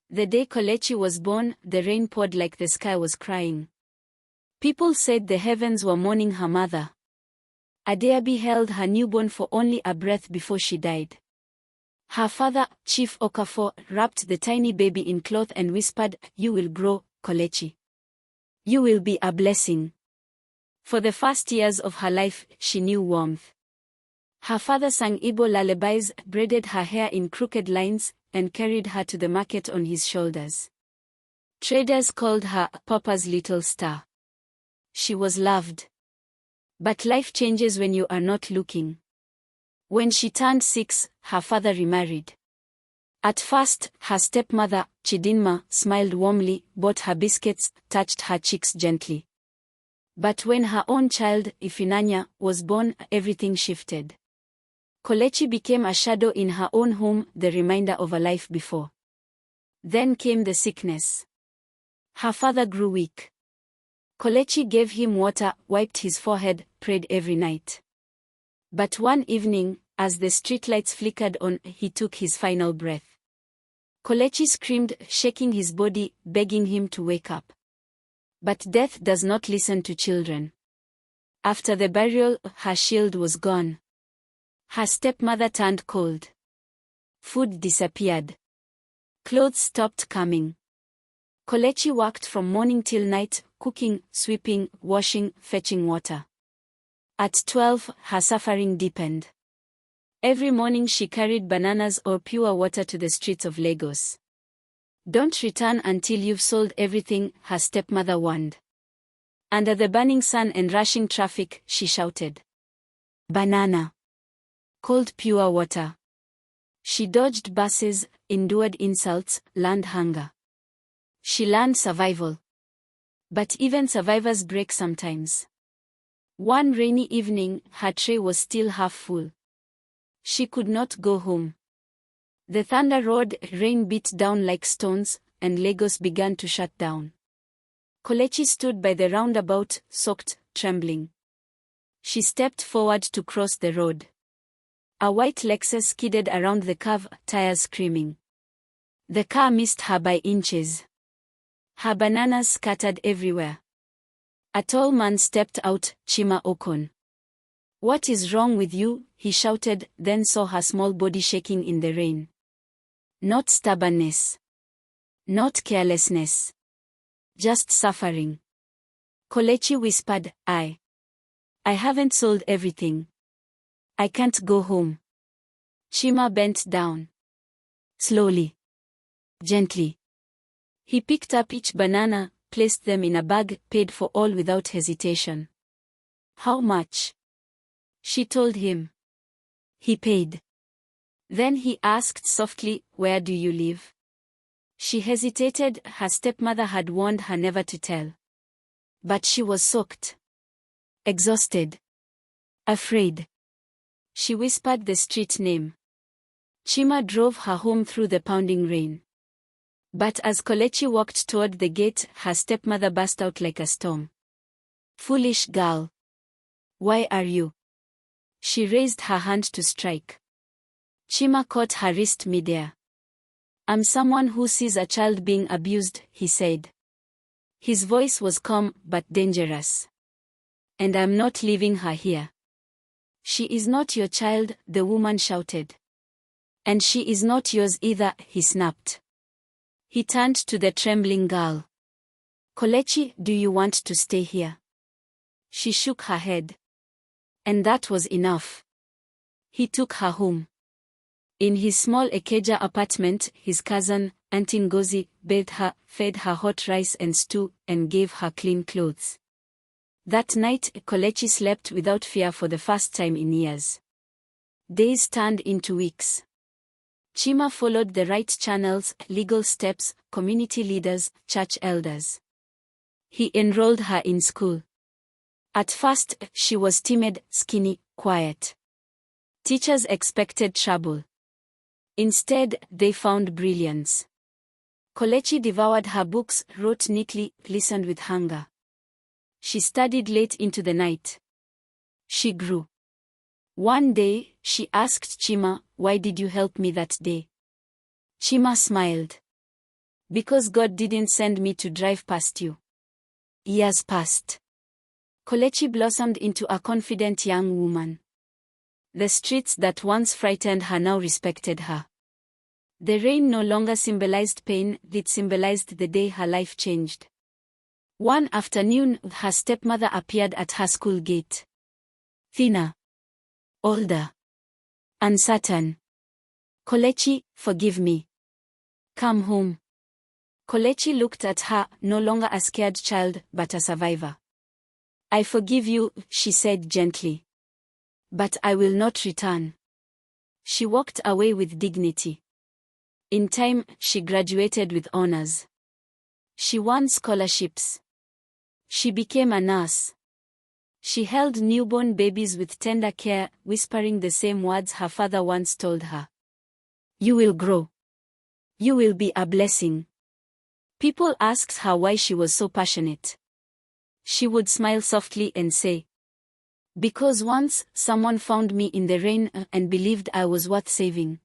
The day Kelechi was born, the rain poured like the sky was crying. People said the heavens were mourning her mother. Adeabi held her newborn for only a breath before she died. Her father, Chief Okafor, wrapped the tiny baby in cloth and whispered, "You will grow, Kelechi. You will be a blessing." For the first years of her life, she knew warmth. Her father sang Igbo lullabies, braided her hair in crooked lines, and carried her to the market on his shoulders. Traders called her Papa's little star. She was loved. But life changes when you are not looking. When she turned 6, her father remarried. At first, her stepmother, Chidinma, smiled warmly, bought her biscuits, touched her cheeks gently. But when her own child, Ifinanya, was born, everything shifted. Kelechi became a shadow in her own home, the reminder of a life before. Then came the sickness. Her father grew weak. Kelechi gave him water, wiped his forehead, prayed every night. But one evening, as the streetlights flickered on, he took his final breath. Kelechi screamed, shaking his body, begging him to wake up. But death does not listen to children. After the burial, her shield was gone. Her stepmother turned cold. Food disappeared. Clothes stopped coming. Kelechi worked from morning till night, cooking, sweeping, washing, fetching water. At 12, her suffering deepened. Every morning she carried bananas or pure water to the streets of Lagos. "Don't return until you've sold everything," her stepmother warned. Under the burning sun and rushing traffic, she shouted, "Banana! Cold pure water!" She dodged buses, endured insults, learned hunger. She learned survival. But even survivors break sometimes. One rainy evening, her tray was still half full. She could not go home. The thunder roared, rain beat down like stones, and Lagos began to shut down. Kelechi stood by the roundabout, soaked, trembling. She stepped forward to cross the road. A white Lexus skidded around the curve, tires screaming. The car missed her by inches. Her bananas scattered everywhere. A tall man stepped out, Chima Okon. "What is wrong with you?" he shouted, then saw her small body shaking in the rain. Not stubbornness. Not carelessness. Just suffering. Kelechi whispered, I haven't sold everything. I can't go home." Chima bent down. Slowly. Gently. He picked up each banana, placed them in a bag, paid for all without hesitation. "How much?" she told him. He paid. Then he asked softly, "Where do you live?" She hesitated, her stepmother had warned her never to tell. But she was soaked. Exhausted. Afraid. She whispered the street name. Chima drove her home through the pounding rain. But as Kelechi walked toward the gate, her stepmother burst out like a storm. "Foolish girl. Why are you?" She raised her hand to strike. Chima caught her wrist midair. "I'm someone who sees a child being abused," he said. His voice was calm but dangerous. "And I'm not leaving her here." "She is not your child," the woman shouted. "And she is not yours either," he snapped. He turned to the trembling girl. "Kelechi, do you want to stay here?" She shook her head. And that was enough. He took her home. In his small Ikeja apartment, his cousin, Auntie Ngozi, bathed her, fed her hot rice and stew, and gave her clean clothes. That night, Kelechi slept without fear for the first time in years. Days turned into weeks. Chima followed the right channels, legal steps, community leaders, church elders. He enrolled her in school. At first, she was timid, skinny, quiet. Teachers expected trouble. Instead, they found brilliance. Kelechi devoured her books, wrote neatly, listened with hunger. She studied late into the night. She grew. One day, she asked Chima, "Why did you help me that day?" Chima smiled. Because God didn't send me to drive past you. Years passed. Kolechi blossomed into a confident young woman. The streets that once frightened her now respected her. The rain no longer symbolized pain, it symbolized the day her life changed. One afternoon, her stepmother appeared at her school gate. Thinner. Older. Uncertain. Kolechi, forgive me. Come home. Kolechi looked at her, no longer a scared child, but a survivor. I forgive you, she said gently. But I will not return. She walked away with dignity. In time, she graduated with honors. She won scholarships. She became a nurse. She held newborn babies with tender care, whispering the same words her father once told her. You will grow. You will be a blessing. People asked her why she was so passionate. She would smile softly and say, because once, someone found me in the rain and believed I was worth saving.